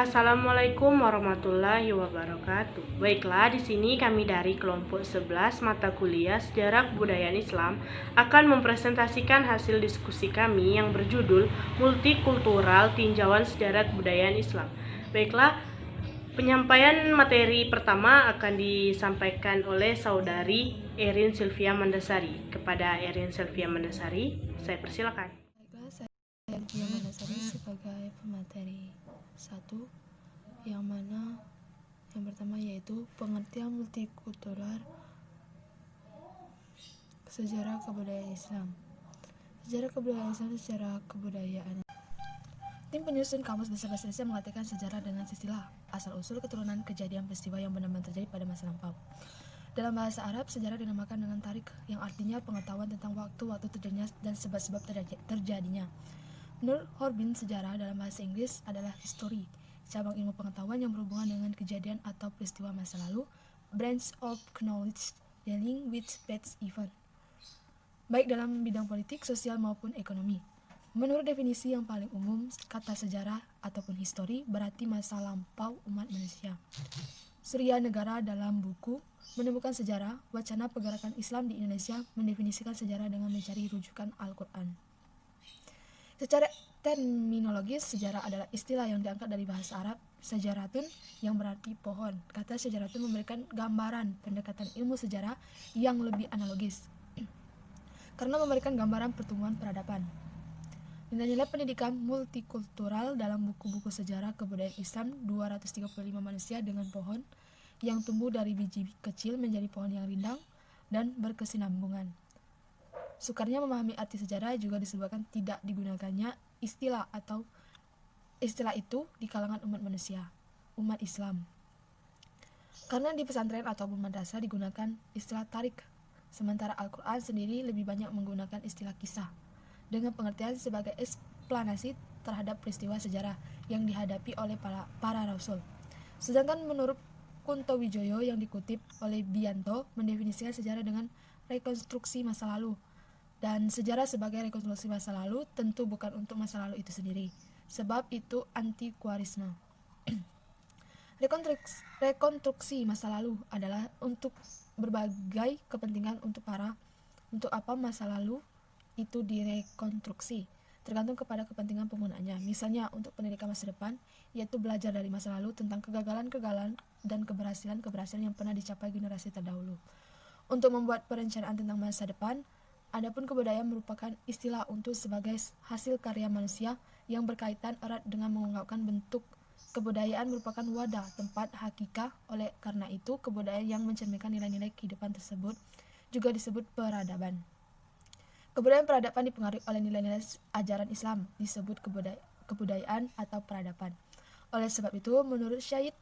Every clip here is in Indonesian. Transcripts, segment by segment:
Assalamualaikum warahmatullahi wabarakatuh. Baiklah, di sini kami dari kelompok 11 mata kuliah Sejarah Kebudayaan Islam akan mempresentasikan hasil diskusi kami yang berjudul Multikultural Tinjauan Sejarah Kebudayaan Islam. Baiklah, penyampaian materi pertama akan disampaikan oleh saudari Erin Sylvia Mandasari. Kepada Erin Sylvia Mandasari, saya persilakan. Baiklah, saya Sylvia Mandasari sebagai pemateri 1, yang pertama yaitu pengertian multikultural sejarah kebudayaan Islam. Sejarah kebudayaan Islam sejarah kebudayaan. Tim penyusun Kamus Besar Bahasa Indonesia mengatakan sejarah dengan istilah asal-usul keturunan kejadian peristiwa yang benar-benar terjadi pada masa lampau. Dalam bahasa Arab, sejarah dinamakan dengan tarik, yang artinya pengetahuan tentang waktu-waktu terjadinya dan sebab-sebab terjadinya. Menurut Horbin, sejarah dalam bahasa Inggris adalah history, cabang ilmu pengetahuan yang berhubungan dengan kejadian atau peristiwa masa lalu, branch of knowledge dealing with past event, baik dalam bidang politik, sosial maupun ekonomi. Menurut definisi yang paling umum, kata sejarah ataupun history berarti masa lampau umat manusia. Surya Negara dalam buku Menemukan Sejarah, Wacana Pergerakan Islam di Indonesia mendefinisikan sejarah dengan mencari rujukan Al-Quran. Secara terminologis, sejarah adalah istilah yang diangkat dari bahasa Arab sejaratun, yang berarti pohon. Kata sejaratun memberikan gambaran pendekatan ilmu sejarah yang lebih analogis karena memberikan gambaran pertumbuhan peradaban. Nilai-nilai pendidikan multikultural dalam buku-buku sejarah kebudayaan Islam 235 manusia dengan pohon yang tumbuh dari biji kecil menjadi pohon yang rindang dan berkesinambungan. Sukarnya memahami arti sejarah juga disebabkan tidak digunakannya istilah itu di kalangan umat manusia, umat Islam. Karena di pesantren ataupun madrasah digunakan istilah tarik, sementara Al-Quran sendiri lebih banyak menggunakan istilah kisah, dengan pengertian sebagai eksplanasi terhadap peristiwa sejarah yang dihadapi oleh para rasul. Sedangkan menurut Kunto Wijoyo yang dikutip oleh Bianto mendefinisikan sejarah dengan rekonstruksi masa lalu. Dan sejarah sebagai rekonstruksi masa lalu tentu bukan untuk masa lalu itu sendiri, sebab itu anti-kuarisme. Rekonstruksi masa lalu adalah untuk berbagai kepentingan untuk apa masa lalu itu direkonstruksi, tergantung kepada kepentingan penggunaannya. Misalnya untuk pendidikan masa depan, yaitu belajar dari masa lalu tentang kegagalan-kegagalan dan keberhasilan-keberhasilan yang pernah dicapai generasi terdahulu. Untuk membuat perencanaan tentang masa depan, adapun kebudayaan merupakan istilah untuk sebagai hasil karya manusia yang berkaitan erat dengan mengungkapkan bentuk. Kebudayaan merupakan wadah tempat hakikah, oleh karena itu kebudayaan yang mencerminkan nilai-nilai kehidupan tersebut juga disebut peradaban. Kebudayaan peradaban dipengaruhi oleh nilai-nilai ajaran Islam, disebut kebudayaan atau peradaban. Oleh sebab itu, menurut Syed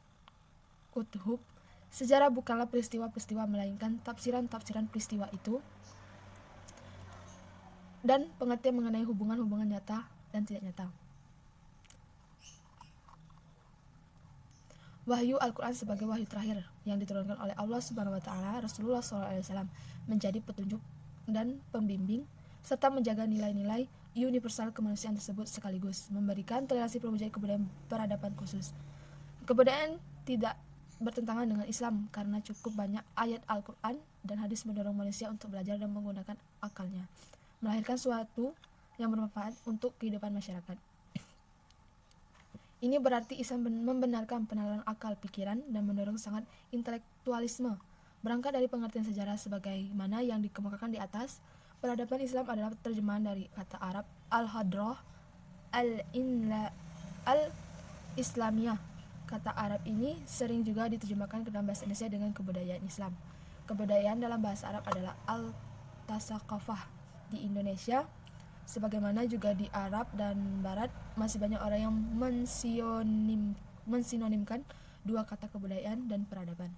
Qutb, sejarah bukanlah peristiwa-peristiwa melainkan tafsiran-tafsiran peristiwa itu dan pengertian mengenai hubungan-hubungan nyata dan tidak nyata. Wahyu Al-Quran sebagai wahyu terakhir yang diturunkan oleh Allah Subhanahu wa Ta'ala, Rasulullah SAW menjadi petunjuk dan pembimbing serta menjaga nilai-nilai universal kemanusiaan tersebut sekaligus memberikan toleransi perwujudan kebudayaan peradaban khusus. Kebudayaan tidak bertentangan dengan Islam karena cukup banyak ayat Al-Quran dan hadis mendorong manusia untuk belajar dan menggunakan akalnya, melahirkan suatu yang bermanfaat untuk kehidupan masyarakat. Ini berarti Islam membenarkan penalaran akal pikiran dan mendorong sangat intelektualisme. Berangkat dari pengertian sejarah sebagaimana yang dikemukakan di atas, peradaban Islam adalah terjemahan dari kata Arab al-hadrah al-islamiyah. Kata Arab ini sering juga diterjemahkan ke dalam bahasa Indonesia dengan kebudayaan Islam. Kebudayaan dalam bahasa Arab adalah al-tasaqafah. Di Indonesia, sebagaimana juga di Arab dan Barat, masih banyak orang yang mensinonimkan dua kata kebudayaan dan peradaban.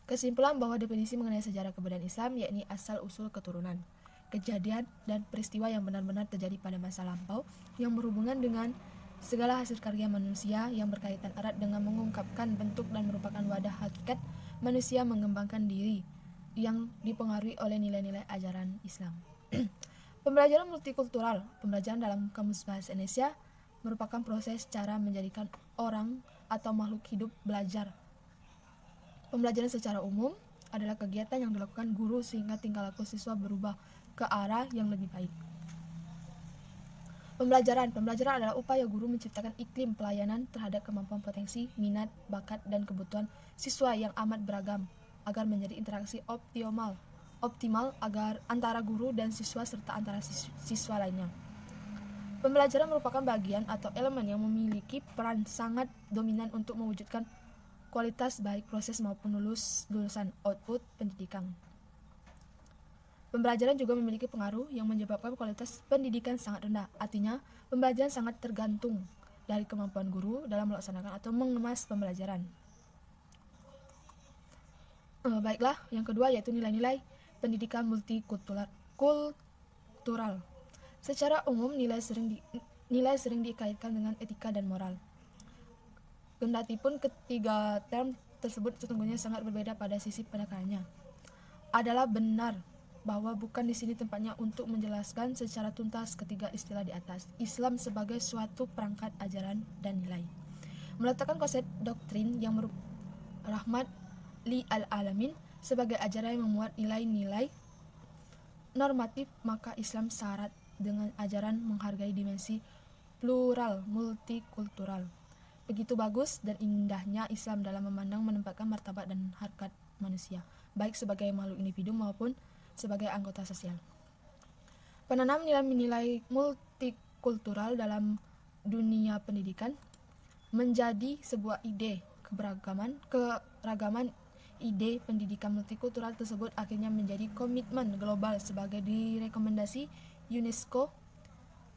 Kesimpulan bahwa definisi mengenai sejarah kebudayaan Islam yakni asal-usul keturunan, kejadian dan peristiwa yang benar-benar terjadi pada masa lampau yang berhubungan dengan segala hasil karya manusia yang berkaitan erat dengan mengungkapkan bentuk dan merupakan wadah hakikat manusia mengembangkan diri yang dipengaruhi oleh nilai-nilai ajaran Islam. Pembelajaran multikultural, pembelajaran dalam Kamus Bahasa Indonesia merupakan proses cara menjadikan orang atau makhluk hidup belajar. Pembelajaran secara umum adalah kegiatan yang dilakukan guru sehingga tingkah laku siswa berubah ke arah yang lebih baik. Pembelajaran adalah upaya guru menciptakan iklim pelayanan terhadap kemampuan potensi, minat, bakat, dan kebutuhan siswa yang amat beragam agar menjadi interaksi optimal agar antara guru dan siswa serta antara siswa lainnya. Pembelajaran merupakan bagian atau elemen yang memiliki peran sangat dominan untuk mewujudkan kualitas baik proses maupun lulusan output pendidikan. Pembelajaran juga memiliki pengaruh yang menyebabkan kualitas pendidikan sangat rendah. Artinya, pembelajaran sangat tergantung dari kemampuan guru dalam melaksanakan atau mengemas pembelajaran. Baiklah, yang kedua yaitu nilai-nilai pendidikan multikultural. Secara umum, nilai sering dikaitkan dengan etika dan moral. Kendatipun ketiga term tersebut sesungguhnya sangat berbeda pada sisi penekanannya. Adalah benar bahwa bukan di sini tempatnya untuk menjelaskan secara tuntas ketiga istilah di atas. Islam sebagai suatu perangkat ajaran dan nilai meletakkan konsep doktrin yang rahmat li al-alamin sebagai ajaran yang memuat nilai-nilai normatif, maka Islam syarat dengan ajaran menghargai dimensi plural multikultural. Begitu bagus dan indahnya Islam dalam memandang menempatkan martabat dan harkat manusia, baik sebagai makhluk individu maupun sebagai anggota sosial. Penanam nilai-nilai multikultural dalam dunia pendidikan menjadi sebuah ide keragaman ide pendidikan multikultural tersebut akhirnya menjadi komitmen global sebagai direkomendasi UNESCO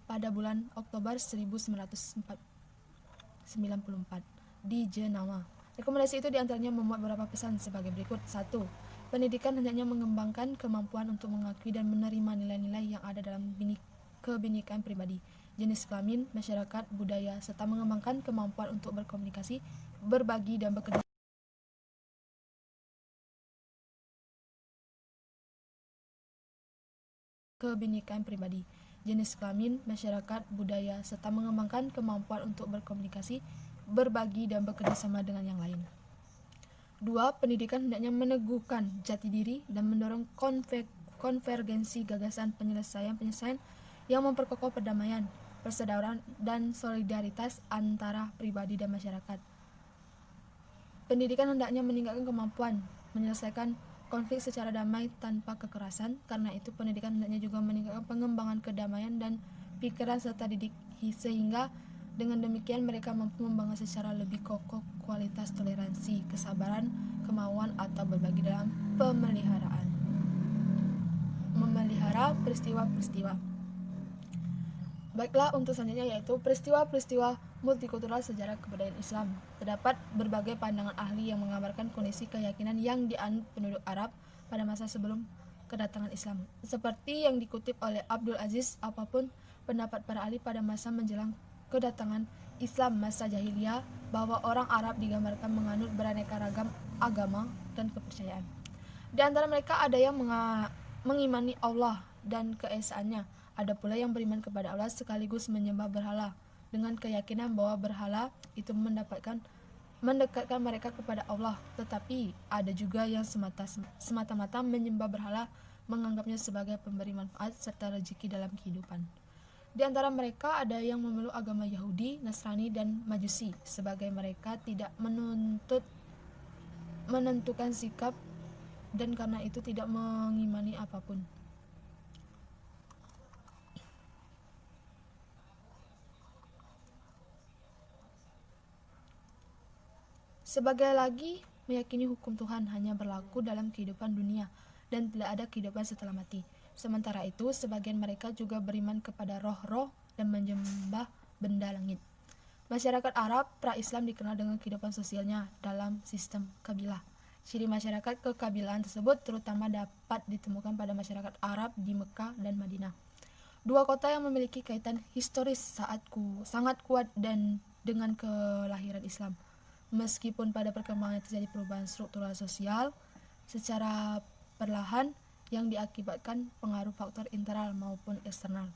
pada bulan Oktober 1994 di Jenewa. Rekomendasi itu diantaranya memuat beberapa pesan sebagai berikut. 1. Pendidikan hendaknya mengembangkan kemampuan untuk mengakui dan menerima nilai-nilai yang ada dalam kebinekaan pribadi, jenis kelamin, masyarakat, budaya, serta mengembangkan kemampuan untuk berkomunikasi, berbagi, dan bekerja kebinekaan pribadi, jenis kelamin, masyarakat, budaya, serta mengembangkan kemampuan untuk berkomunikasi, berbagi, dan bekerja sama dengan yang lain. 2. Pendidikan hendaknya meneguhkan jati diri dan mendorong konvergensi gagasan penyelesaian yang memperkokoh perdamaian, persaudaraan, dan solidaritas antara pribadi dan masyarakat. Pendidikan hendaknya meningkatkan kemampuan menyelesaikan konflik secara damai tanpa kekerasan. Karena itu, pendidikan hendaknya juga meningkatkan pengembangan kedamaian dan pikiran serta didik, sehingga dengan demikian mereka mampu membangun secara lebih kokoh kualitas toleransi, kesabaran, kemauan atau berbagi dalam memelihara peristiwa-peristiwa. Baiklah, untuk selanjutnya yaitu peristiwa-peristiwa multikultural sejarah kebudayaan Islam. Terdapat berbagai pandangan ahli yang menggambarkan kondisi keyakinan yang dianut penduduk Arab pada masa sebelum kedatangan Islam. Seperti yang dikutip oleh Abdul Aziz, apapun pendapat para ahli pada masa menjelang kedatangan Islam masa jahiliyah, bahwa orang Arab digambarkan menganut beraneka ragam agama dan kepercayaan. Di antara mereka ada yang mengimani Allah dan keesaannya, ada pula yang beriman kepada Allah sekaligus menyembah berhala dengan keyakinan bahwa berhala itu mendekatkan mereka kepada Allah. Tetapi ada juga yang semata-mata menyembah berhala, menganggapnya sebagai pemberi manfaat serta rezeki dalam kehidupan. Di antara mereka ada yang memeluk agama Yahudi, Nasrani, dan Majusi, sebagai mereka tidak menentukan sikap dan karena itu tidak mengimani apapun. Sebagai lagi meyakini hukum Tuhan hanya berlaku dalam kehidupan dunia dan tidak ada kehidupan setelah mati. Sementara itu, sebagian mereka juga beriman kepada roh-roh dan menyembah benda langit. Masyarakat Arab pra-Islam dikenal dengan kehidupan sosialnya dalam sistem kabilah. Ciri masyarakat kekabilahan tersebut terutama dapat ditemukan pada masyarakat Arab di Mekah dan Madinah. Dua kota yang memiliki kaitan historis sangat kuat dan dengan kelahiran Islam. Meskipun pada perkembangan terjadi perubahan struktural sosial secara perlahan yang diakibatkan pengaruh faktor internal maupun eksternal.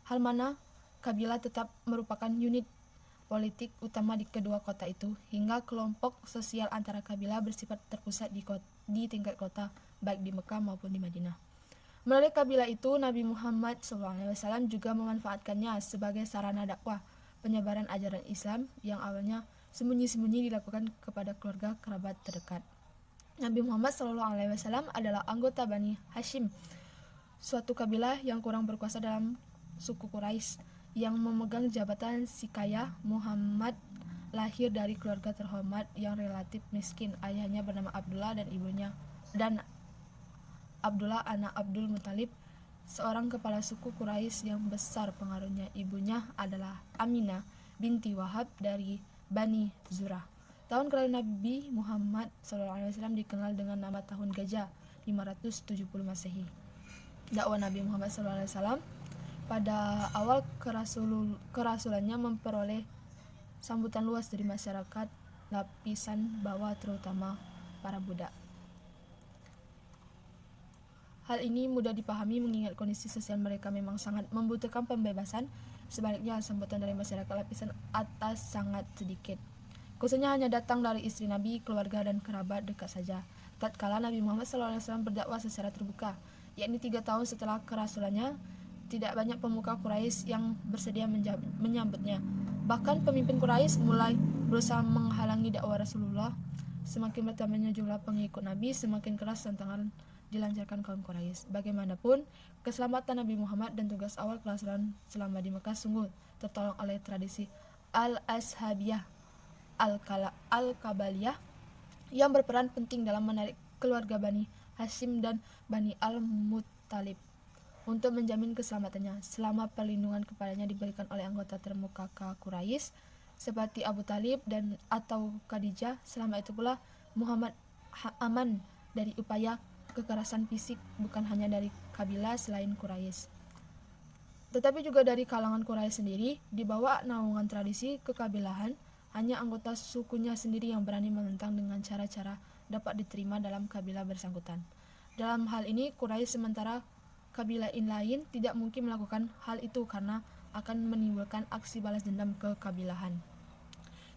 Hal mana kabilah tetap merupakan unit politik utama di kedua kota itu, hingga kelompok sosial antara kabilah bersifat terpusat di tingkat kota, baik di Mekah maupun di Madinah. Melalui kabilah itu, Nabi Muhammad SAW juga memanfaatkannya sebagai sarana dakwah penyebaran ajaran Islam yang awalnya sembunyi-sembunyi dilakukan kepada keluarga kerabat terdekat. Nabi Muhammad SAW adalah anggota Bani Hashim, suatu kabilah yang kurang berkuasa dalam suku Quraisy, yang memegang jabatan Sikaya. Muhammad lahir dari keluarga terhormat yang relatif miskin. Ayahnya bernama Abdullah dan Abdullah anak Abdul Muthalib, seorang kepala suku Quraisy yang besar pengaruhnya. Ibunya adalah Aminah binti Wahab dari Bani Zurah. Tahun kelahiran Nabi Muhammad SAW dikenal dengan nama tahun gajah 570 Masehi. Dakwah Nabi Muhammad SAW pada awal kerasulannya memperoleh sambutan luas dari masyarakat lapisan bawah, terutama para budak. Hal ini mudah dipahami mengingat kondisi sosial mereka memang sangat membutuhkan pembebasan. Sebaliknya, sambutan dari masyarakat lapisan atas sangat sedikit. Khususnya hanya datang dari istri Nabi, keluarga, dan kerabat dekat saja. Tatkala Nabi Muhammad SAW berdakwah secara terbuka, yakni 3 tahun setelah kerasulannya, tidak banyak pemuka Quraisy yang bersedia menyambutnya. Bahkan pemimpin Quraisy mulai berusaha menghalangi dakwah Rasulullah. Semakin bertambahnya jumlah pengikut Nabi, semakin keras tantangan dilancarkan kaum Quraisy. Bagaimanapun, keselamatan Nabi Muhammad dan tugas awal kerasulan selama di Mekah sungguh tertolong oleh tradisi Al-Ashabiyah Al-Kabaliyah yang berperan penting dalam menarik keluarga Bani Hashim dan Bani Al-Muttalib untuk menjamin keselamatannya, selama perlindungan kepadanya diberikan oleh anggota terkemuka Quraisy seperti Abu Talib dan atau Khadijah. Selama itu pula Muhammad aman dari upaya kekerasan fisik, bukan hanya dari kabilah selain Quraisy, tetapi juga dari kalangan Quraisy sendiri. Di bawah naungan tradisi kekabilahan, hanya anggota sukunya sendiri yang berani menentang dengan cara-cara dapat diterima dalam kabilah bersangkutan. Dalam hal ini, Quraisy sementara kabilah lain tidak mungkin melakukan hal itu karena akan menimbulkan aksi balas dendam kekabilahan.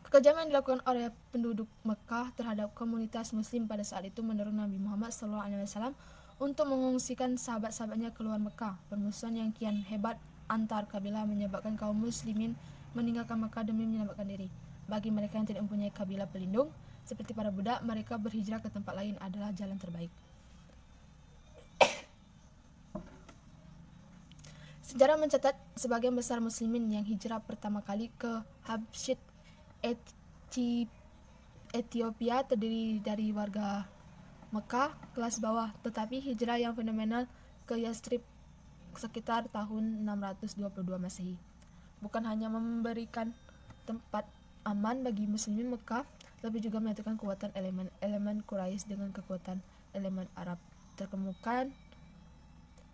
Kekejaman yang dilakukan oleh penduduk Mekah terhadap komunitas muslim pada saat itu mendorong Nabi Muhammad SAW untuk mengungsikan sahabat-sahabatnya keluar Mekah. Permusuhan yang kian hebat antar kabilah menyebabkan kaum muslimin meninggalkan Mekah demi menyelamatkan diri. Bagi mereka yang tidak mempunyai kabilah pelindung, seperti para budak, mereka berhijrah ke tempat lain adalah jalan terbaik. Sejarah mencatat sebagian besar muslimin yang hijrah pertama kali ke Habsyid Ethiopia terdiri dari warga Mekah kelas bawah, tetapi hijrah yang fenomenal ke Yathrib sekitar tahun 622 Masehi bukan hanya memberikan tempat aman bagi muslimin Mekah, tapi juga menyatukan kekuatan elemen Quraisy dengan kekuatan elemen Arab terkemuka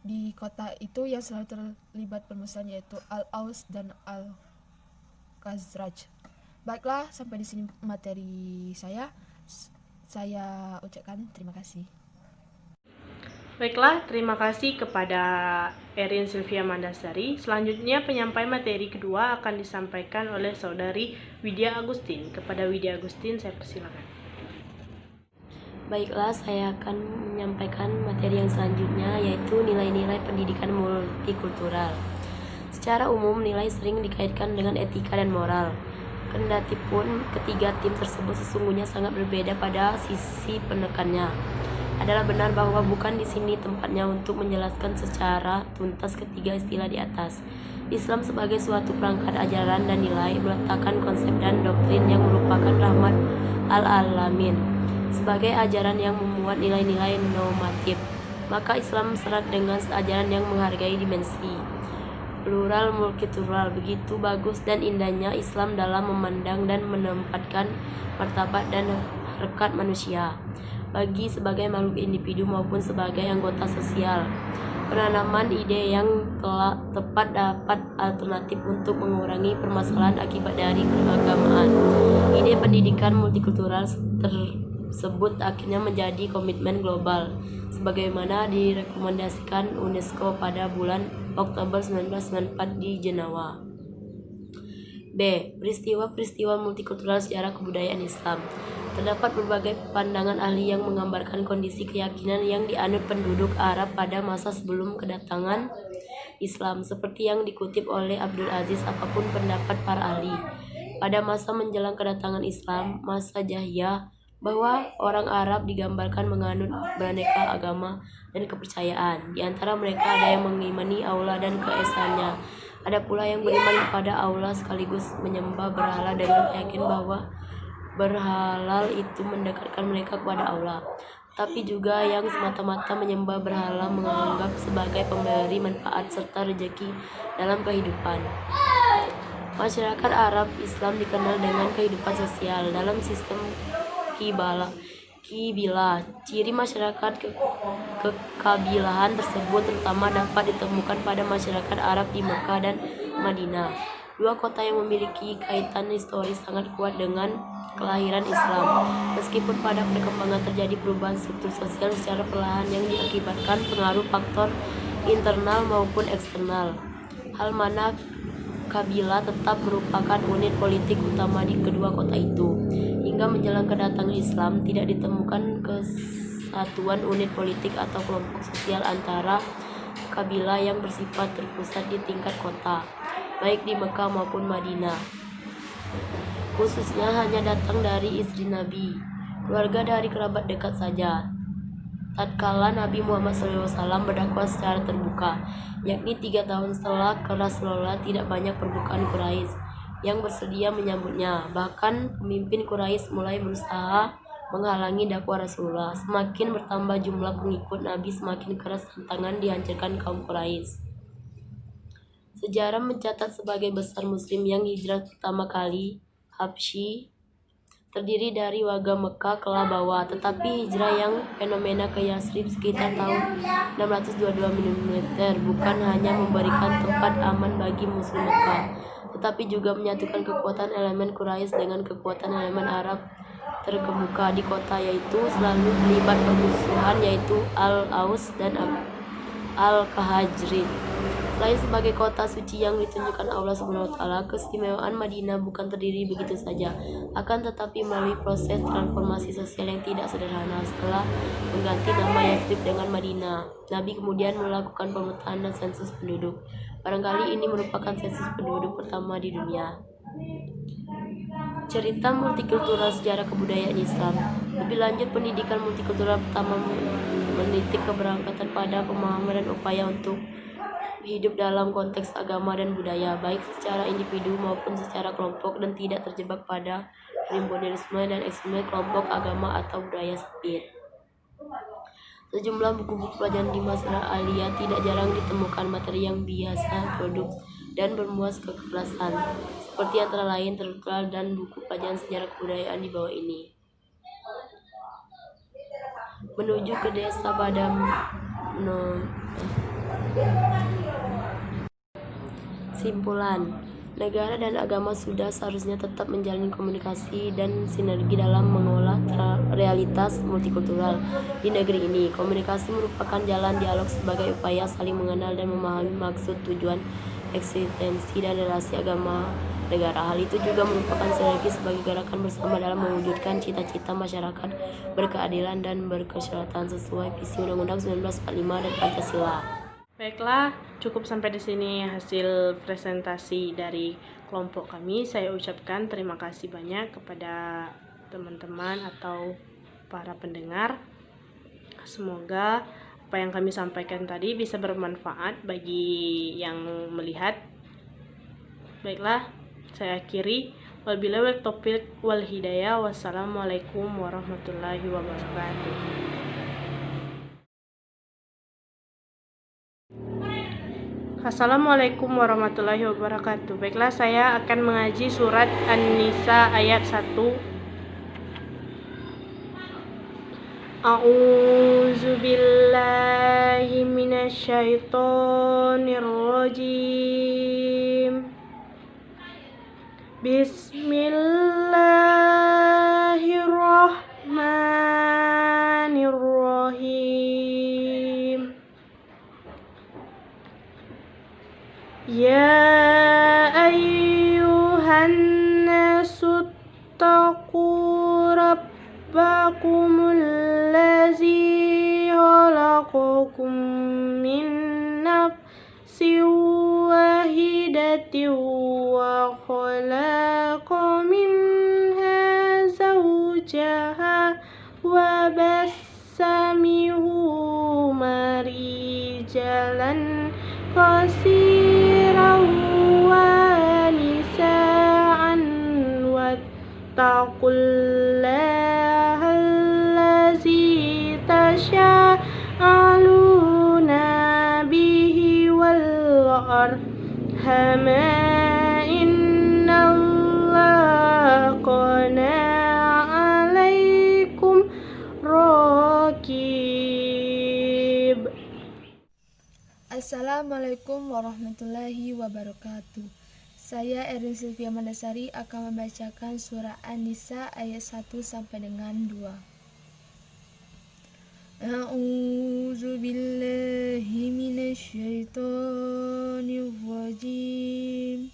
di kota itu yang selalu terlibat permusuhan, yaitu Al-Aus dan Al-Khazraj. Baiklah, sampai di sini materi saya. Saya ucapkan terima kasih. Baiklah, terima kasih kepada Erin Sylvia Mandasari. Selanjutnya penyampai materi kedua akan disampaikan oleh saudari Widya Agustin. Kepada Widya Agustin saya persilakan. Baiklah, saya akan menyampaikan materi yang selanjutnya, yaitu nilai-nilai pendidikan multikultural. Secara umum, nilai sering dikaitkan dengan etika dan moral. Kendatipun ketiga tim tersebut sesungguhnya sangat berbeda pada sisi penekannya. Adalah benar bahwa bukan di sini tempatnya untuk menjelaskan secara tuntas ketiga istilah di atas. Islam sebagai suatu perangkat ajaran dan nilai meletakkan konsep dan doktrin yang merupakan rahmat al-alamin sebagai ajaran yang memuat nilai-nilai normatif. Maka Islam serat dengan ajaran yang menghargai dimensi plural multikultural. Begitu bagus dan indahnya Islam dalam memandang dan menempatkan martabat dan harkat manusia, bagi sebagai makhluk individu maupun sebagai anggota sosial. Penanaman ide yang tepat dapat alternatif untuk mengurangi permasalahan akibat dari keagamaan. Ide pendidikan multikultural tersebut akhirnya menjadi komitmen global sebagaimana direkomendasikan UNESCO pada bulan Oktober 1994 di Jenewa. B. Peristiwa-peristiwa multikultural sejarah kebudayaan Islam. Terdapat berbagai pandangan ahli yang menggambarkan kondisi keyakinan yang dianut penduduk Arab pada masa sebelum kedatangan Islam, seperti yang dikutip oleh Abdul Aziz. Apapun pendapat para ahli, pada masa menjelang kedatangan Islam, masa Jahiliyah, bahwa orang Arab digambarkan menganut beraneka agama dan kepercayaan. Di antara mereka ada yang mengimani Allah dan keesaannya. Ada pula yang beriman kepada Allah sekaligus menyembah berhala dengan yakin bahwa berhala itu mendekatkan mereka kepada Allah. Tapi juga yang semata-mata menyembah berhala menganggap sebagai pemberi manfaat serta rezeki dalam kehidupan. Masyarakat Arab Islam dikenal dengan kehidupan sosial dalam sistem kibilah. Ciri masyarakat kekabilahan tersebut terutama dapat ditemukan pada masyarakat Arab di Mekah dan Madinah, dua kota yang memiliki kaitan historis sangat kuat dengan kelahiran Islam. Meskipun pada perkembangan terjadi perubahan struktur sosial secara perlahan yang diakibatkan pengaruh faktor internal maupun eksternal, hal mana kabilah tetap merupakan unit politik utama di kedua kota itu. Hingga menjelang kedatangan Islam, tidak ditemukan kesatuan unit politik atau kelompok sosial antara kabilah yang bersifat terpusat di tingkat kota, baik di Mekah maupun Madinah. Khususnya hanya datang dari istri Nabi, keluarga dari kerabat dekat saja. Tatkala Nabi Muhammad SAW berdakwah secara terbuka, yakni 3 tahun setelah Rasulullah, tidak banyak permukaan Quraisy yang bersedia menyambutnya. Bahkan pemimpin Quraisy mulai berusaha menghalangi dakwah Rasulullah. Semakin bertambah jumlah pengikut Nabi, semakin keras tantangan dihancurkan kaum Quraisy. Sejarah mencatat sebagai besar Muslim yang hijrah pertama kali, Habsyi, terdiri dari warga Mekah ke bawah, tetapi hijrah yang fenomena ke Yasrib sekitar tahun 622 mm bukan hanya memberikan tempat aman bagi Muslim Mekah, tetapi juga menyatukan kekuatan elemen Quraisy dengan kekuatan elemen Arab terkemuka di kota, yaitu selalu terlibat permusuhan, yaitu Al-Aus dan Al-Khazraj. Selain sebagai kota suci yang ditunjukkan Allah SWT, keistimewaan Madinah bukan terdiri begitu saja, akan tetapi melalui proses transformasi sosial yang tidak sederhana. Setelah mengganti nama Yasrib dengan Madinah, Nabi kemudian melakukan pemetaan dan sensus penduduk. Barangkali ini merupakan sensus penduduk pertama di dunia. Cerita multikultural sejarah kebudayaan Islam. Lebih lanjut, pendidikan multikultural pertama menitik keberangkatan pada pemahaman dan upaya untuk hidup dalam konteks agama dan budaya, baik secara individu maupun secara kelompok, dan tidak terjebak pada rimbonisme dan ekstremisme kelompok agama atau budaya sempit. Sejumlah buku-buku pelajaran di masyarakat aliyah tidak jarang ditemukan materi yang biasa produk dan bermuas kekerasan, seperti antara lain tertulis dan buku pelajaran sejarah kebudayaan di bawah ini. Menuju ke desa Badam Simpulan, negara dan agama sudah seharusnya tetap menjalin komunikasi dan sinergi dalam mengolah realitas multikultural di negeri ini. Komunikasi merupakan jalan dialog sebagai upaya saling mengenal dan memahami maksud, tujuan, eksistensi, dan relasi agama negara. Hal itu juga merupakan sinergi sebagai gerakan bersama dalam mewujudkan cita-cita masyarakat berkeadilan dan berkesyaratan sesuai visi Undang-Undang 1945 dan Pancasila. Baiklah, cukup sampai di sini hasil presentasi dari kelompok kami. Saya ucapkan terima kasih banyak kepada teman-teman atau para pendengar. Semoga apa yang kami sampaikan tadi bisa bermanfaat bagi yang melihat. Baiklah, saya akhiri. Wabillahi taufiq wal hidayah. Wassalamualaikum warahmatullahi wabarakatuh. Assalamualaikum warahmatullahi wabarakatuh. Baiklah, saya akan mengaji surat An-Nisa ayat 1. A'udzu billahi minasyaitonir rajim. Bismillahirrahmanirrahim. Ya ayyuhalladzina أيها الناس اتقوا ربكم الذي خلقكم من نفس واحدة وخلق منها زوجها وبث منهما رجالا كثيرا ونساء واتقوا الله الذي تساءلون به والأرحام إن الله كان عليكم رقيب. Assalamualaikum warahmatullahi wabarakatuh. Saya Erin Sylvia Mandasari akan membacakan surah An-Nisa ayat 1 sampai dengan 2. A'udzu billahi minasy syaithanir rajim.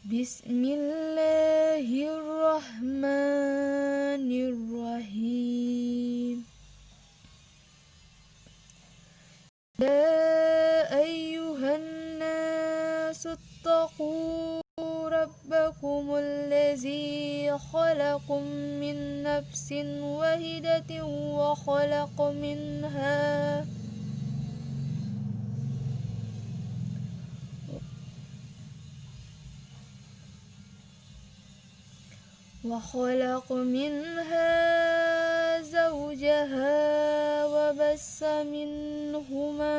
Bismillahirrahmanirrahim. Ya ayyuhan nasu ttaqu rabbakumul ladzi khalaqakum min nafsin wahidatin wa khalaqa minha زوجها وبث منهما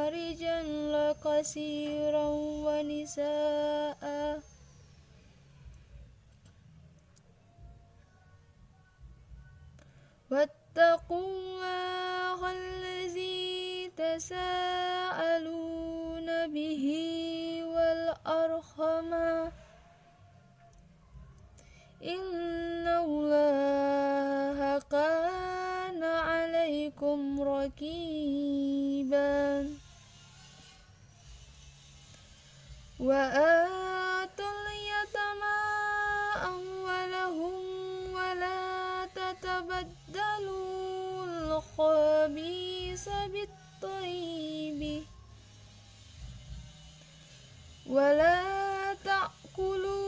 رجالا كثيرا ونساء واتقوا الله الذي تساءلون به والأرحام إن الله كان عليكم رقيبا وآتوا اليتامى أموالهم ولا تتبدلوا الخبيث بالطيب ولا تأكلوا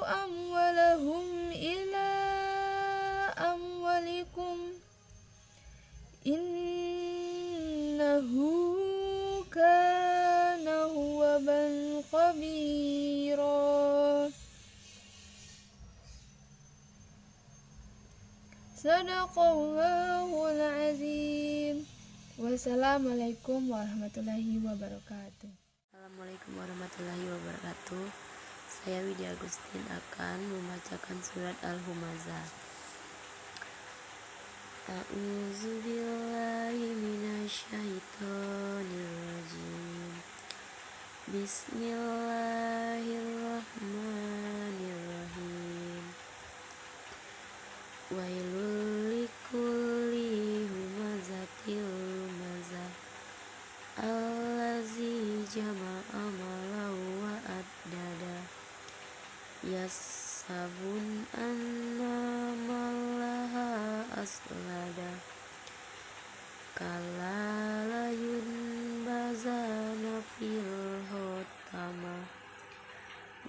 أموالهم إلى أموالكم إنه كان هوبا خبيرا. Sadaqallahul azim. Wassalamualaikum warahmatullahi wabarakatuh. Assalamualaikum warahmatullahi wabarakatuh. Saya Widya Agustin akan membacakan surat Al-Humazah. A'udzu billahi minasyaitonir rajim. Bismillahirrahmanirrahim. Wailul likulli humazatil lumazah allazi jama'a malahu wa addada yasabun anna malaha aslada kala layun bazana fil hotama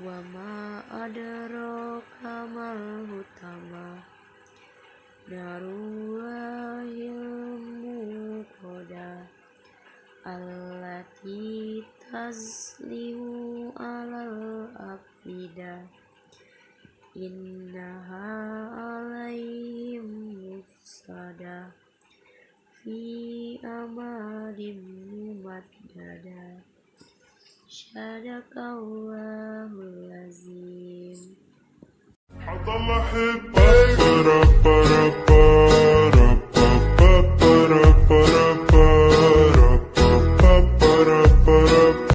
wa ma adraka mal hutama darulahil muqada allati tazlihu alal afida innaha alaihim musada fi amadim mumaddada. Sadaqallahul azim.